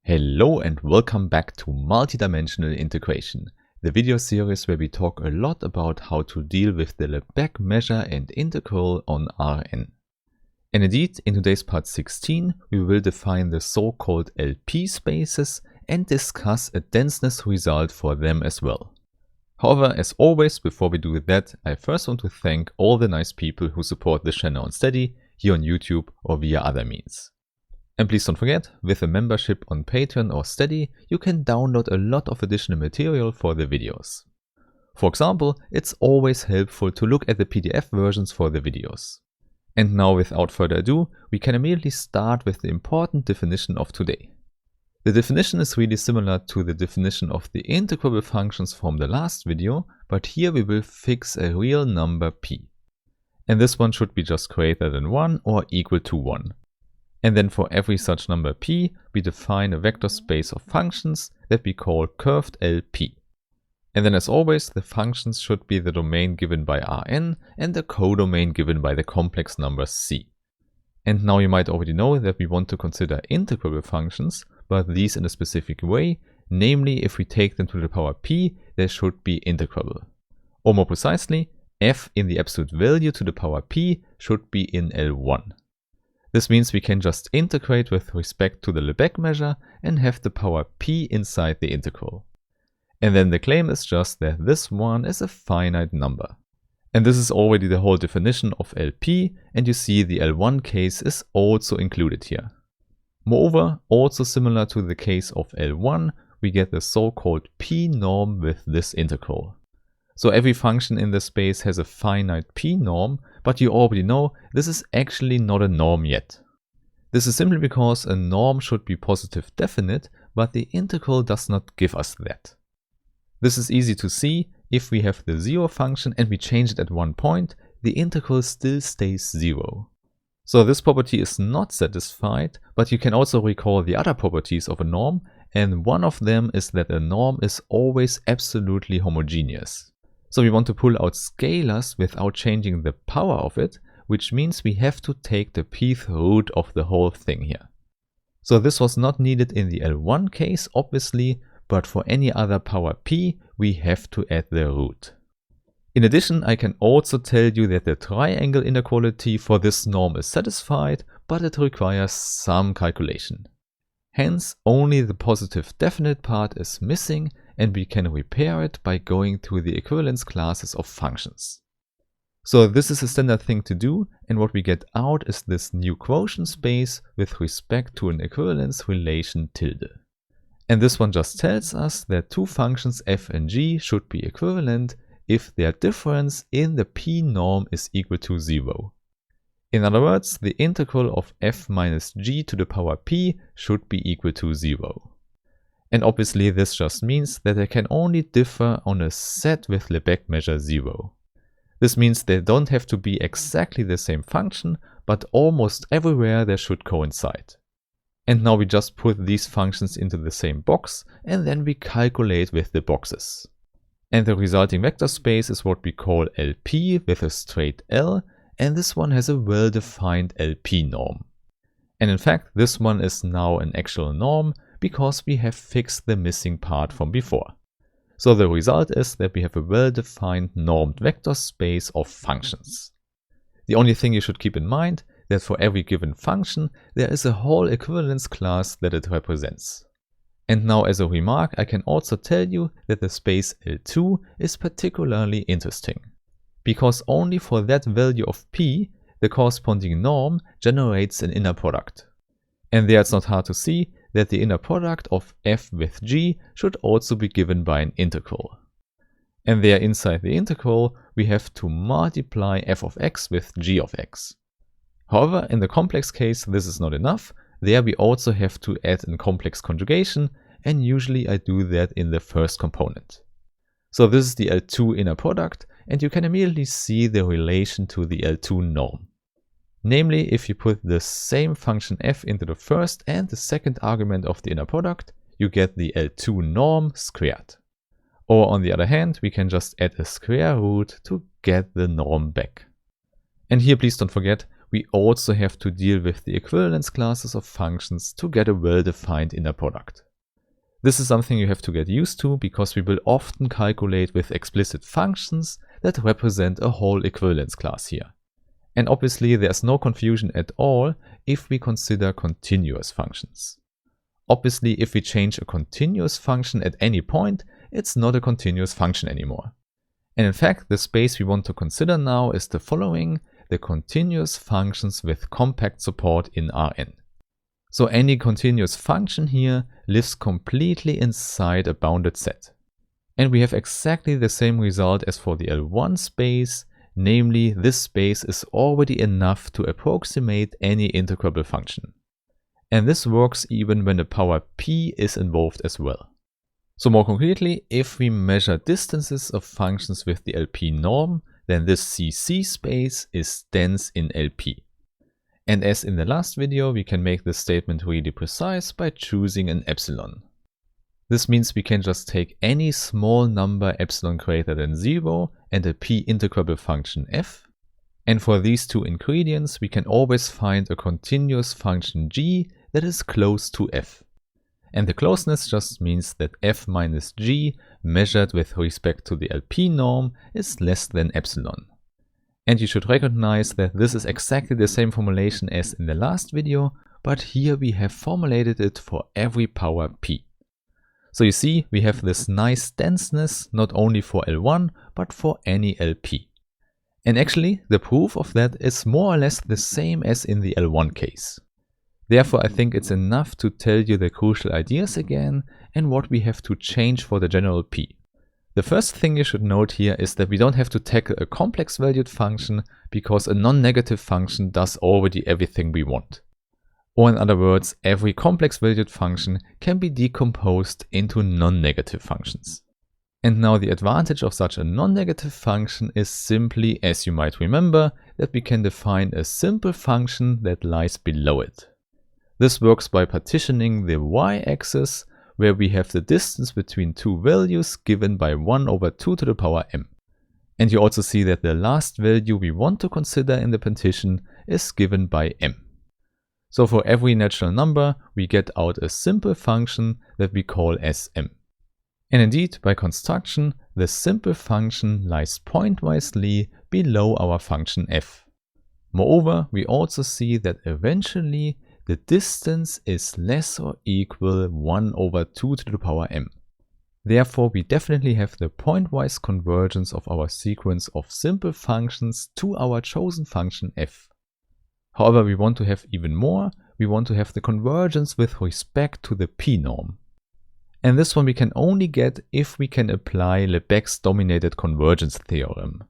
Hello and welcome back to Multidimensional Integration, the video series where we talk a lot about how to deal with the Lebesgue measure and integral on Rn. And indeed, in today's part 16, we will define the so-called LP spaces and discuss a denseness result for them as well. However, as always, before we do that, I first want to thank all the nice people who support this channel on Steady, here on YouTube or via other means. And please don't forget, with a membership on Patreon or Steady, you can download a lot of additional material for the videos. For example, it's always helpful to look at the PDF versions for the videos. And now, without further ado, we can immediately start with the important definition of today. The definition is really similar to the definition of the integrable functions from the last video, but here we will fix a real number p. And this one should be just greater than 1 or equal to 1. And then for every such number p, we define a vector space of functions that we call curved LP. And then as always, the functions should be the domain given by Rn and the codomain given by the complex number c. And now you might already know that we want to consider integrable functions, but these in a specific way, namely if we take them to the power p, they should be integrable. Or more precisely, f in the absolute value to the power p should be in L1. This means we can just integrate with respect to the Lebesgue measure and have the power p inside the integral. And then the claim is just that this one is a finite number. And this is already the whole definition of LP, and you see the L1 case is also included here. Moreover, also similar to the case of L1, we get the so-called p norm with this integral. So every function in the space has a finite p norm, but you already know this is actually not a norm yet. This is simply because a norm should be positive definite, but the integral does not give us that. This is easy to see. If we have the 0 function and we change it at one point, the integral still stays 0. So this property is not satisfied, but you can also recall the other properties of a norm, and one of them is that a norm is always absolutely homogeneous. So we want to pull out scalars without changing the power of it, which means we have to take the pth root of the whole thing here. So this was not needed in the L1 case, obviously, but for any other power p, we have to add the root. In addition, I can also tell you that the triangle inequality for this norm is satisfied, but it requires some calculation. Hence, only the positive definite part is missing, and we can repair it by going to the equivalence classes of functions. So this is a standard thing to do, and what we get out is this new quotient space with respect to an equivalence relation tilde. And this one just tells us that two functions f and g should be equivalent if their difference in the p norm is equal to 0. In other words, the integral of f minus g to the power p should be equal to 0. And obviously this just means that they can only differ on a set with Lebesgue measure 0. This means they don't have to be exactly the same function, but almost everywhere they should coincide. And now we just put these functions into the same box, and then we calculate with the boxes. And the resulting vector space is what we call LP with a straight L, and this one has a well-defined LP norm. And in fact, this one is now an actual norm, because we have fixed the missing part from before. So the result is that we have a well-defined normed vector space of functions. The only thing you should keep in mind that for every given function there is a whole equivalence class that it represents. And now as a remark, I can also tell you that the space L2 is particularly interesting, because only for that value of p the corresponding norm generates an inner product. And there it's not hard to see that the inner product of f with g should also be given by an integral. And there inside the integral we have to multiply f of x with g of x. However, in the complex case this is not enough. There we also have to add a complex conjugation, and usually I do that in the first component. So this is the L2 inner product, and you can immediately see the relation to the L2 norm. Namely, if you put the same function f into the first and the second argument of the inner product, you get the L2 norm squared. Or on the other hand, we can just add a square root to get the norm back. And here please don't forget, we also have to deal with the equivalence classes of functions to get a well-defined inner product. This is something you have to get used to because we will often calculate with explicit functions that represent a whole equivalence class here. And obviously there's no confusion at all if we consider continuous functions. Obviously, if we change a continuous function at any point, it's not a continuous function anymore. And in fact, the space we want to consider now is the following: the continuous functions with compact support in Rn. So any continuous function here lives completely inside a bounded set. And we have exactly the same result as for the L1 space, namely this space is already enough to approximate any integrable function. And this works even when the power p is involved as well. So more concretely, if we measure distances of functions with the LP norm, then this CC space is dense in LP. And as in the last video, we can make this statement really precise by choosing an epsilon. This means we can just take any small number epsilon greater than 0 and a p integrable function f. And for these two ingredients, we can always find a continuous function g that is close to f. And the closeness just means that f minus g measured with respect to the LP norm is less than epsilon. And you should recognize that this is exactly the same formulation as in the last video, but here we have formulated it for every power p. So you see, we have this nice denseness not only for L1, but for any LP. And actually, the proof of that is more or less the same as in the L1 case. Therefore, I think it's enough to tell you the crucial ideas again and what we have to change for the general p. The first thing you should note here is that we don't have to tackle a complex valued function because a non-negative function does already everything we want. Or in other words, every complex valued function can be decomposed into non-negative functions. And now the advantage of such a non-negative function is simply, as you might remember, that we can define a simple function that lies below it. This works by partitioning the y-axis, where we have the distance between two values given by 1 over 2 to the power m. And you also see that the last value we want to consider in the partition is given by m. So for every natural number, we get out a simple function that we call Sm. And indeed, by construction, the simple function lies pointwisely below our function f. Moreover, we also see that eventually the distance is less or equal 1 over 2 to the power m. Therefore, we definitely have the pointwise convergence of our sequence of simple functions to our chosen function f. However, we want to have even more. We want to have the convergence with respect to the p norm. And this one we can only get if we can apply Lebesgue's dominated convergence theorem.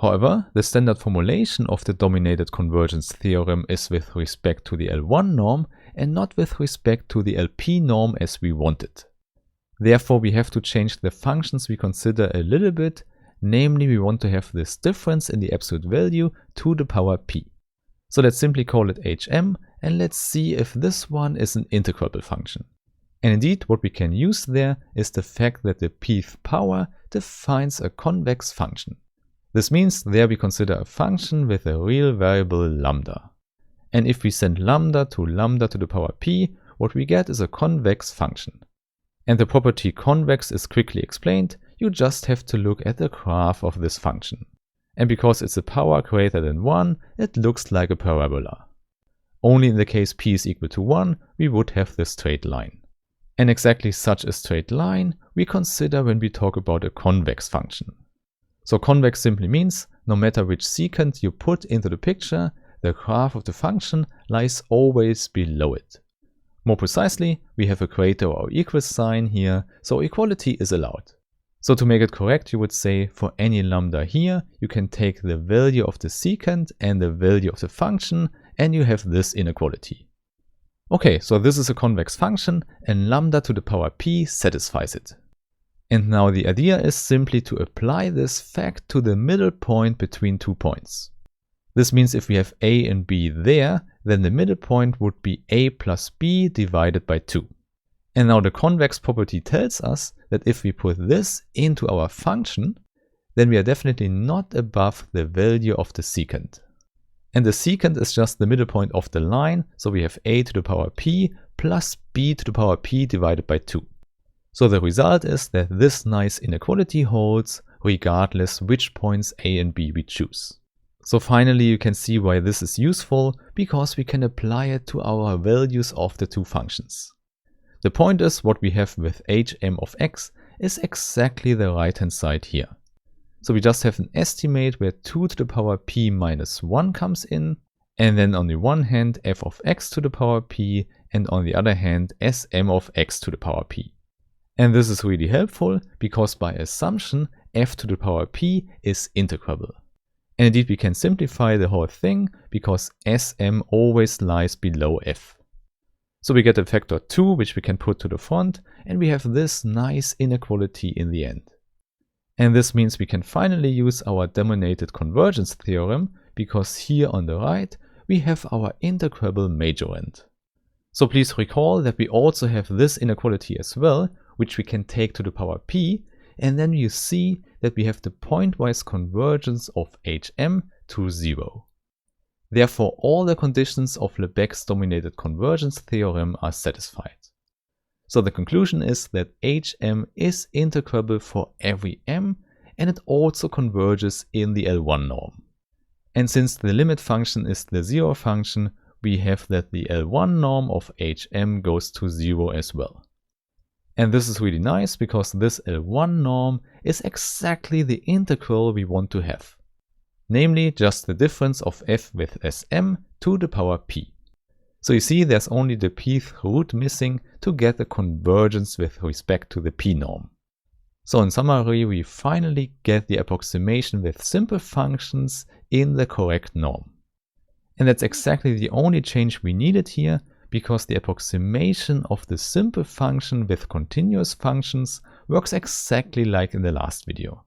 However, the standard formulation of the dominated convergence theorem is with respect to the L1 norm and not with respect to the LP norm as we wanted. Therefore, we have to change the functions we consider a little bit, namely we want to have this difference in the absolute value to the power p. So let's simply call it hm and let's see if this one is an integrable function. And indeed, what we can use there is the fact that the pth power defines a convex function. This means there we consider a function with a real variable lambda. And if we send lambda to the power p, what we get is a convex function. And the property convex is quickly explained. You just have to look at the graph of this function. And because it's a power greater than 1, it looks like a parabola. Only in the case p is equal to 1, we would have the straight line. And exactly such a straight line we consider when we talk about a convex function. So convex simply means no matter which secant you put into the picture, the graph of the function lies always below it. More precisely, we have a greater or equal sign here, so equality is allowed. So to make it correct, you would say for any lambda here, you can take the value of the secant and the value of the function, and you have this inequality. Okay, so this is a convex function, and lambda to the power p satisfies it. And now the idea is simply to apply this fact to the middle point between 2 points. This means if we have a and b there, then the middle point would be a plus b divided by 2. And now the convex property tells us that if we put this into our function, then we are definitely not above the value of the secant. And the secant is just the middle point of the line, so we have a to the power p plus b to the power p divided by 2. So the result is that this nice inequality holds regardless which points a and b we choose. So finally you can see why this is useful, because we can apply it to our values of the two functions. The point is, what we have with hm of x is exactly the right hand side here. So we just have an estimate where 2 to the power p minus 1 comes in, and then on the one hand f of x to the power p, and on the other hand sm of x to the power p. And this is really helpful, because by assumption f to the power p is integrable. And indeed we can simplify the whole thing, because sm always lies below f. So we get a factor 2 which we can put to the front, and we have this nice inequality in the end. And this means we can finally use our dominated convergence theorem, because here on the right we have our integrable majorand. So please recall that we also have this inequality as well, which we can take to the power p, and then you see that we have the pointwise convergence of hm to 0. Therefore all the conditions of Lebesgue's dominated convergence theorem are satisfied. So the conclusion is that hm is integrable for every m, and it also converges in the L1 norm. And since the limit function is the 0 function, we have that the L1 norm of hm goes to 0 as well. And this is really nice, because this L1 norm is exactly the integral we want to have. Namely, just the difference of f with sm to the power p. So you see there's only the pth root missing to get a convergence with respect to the p norm. So in summary, we finally get the approximation with simple functions in the correct norm. And that's exactly the only change we needed here, because the approximation of the simple function with continuous functions works exactly like in the last video.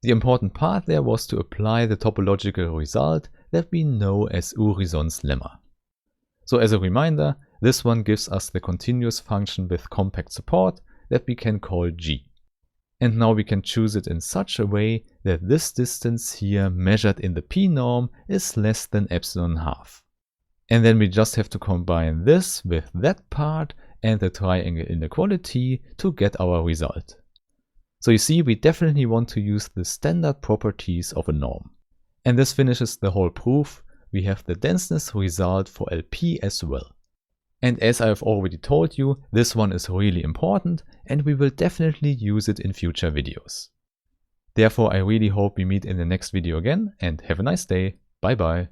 The important part there was to apply the topological result that we know as Urysohn's lemma. So as a reminder, this one gives us the continuous function with compact support that we can call g. And now we can choose it in such a way that this distance here measured in the p norm is less than epsilon half. And then we just have to combine this with that part and the triangle inequality to get our result. So you see, we definitely want to use the standard properties of a norm. And this finishes the whole proof. We have the denseness result for LP as well. And as I have already told you, this one is really important, and we will definitely use it in future videos. Therefore, I really hope we meet in the next video again, and have a nice day. Bye bye.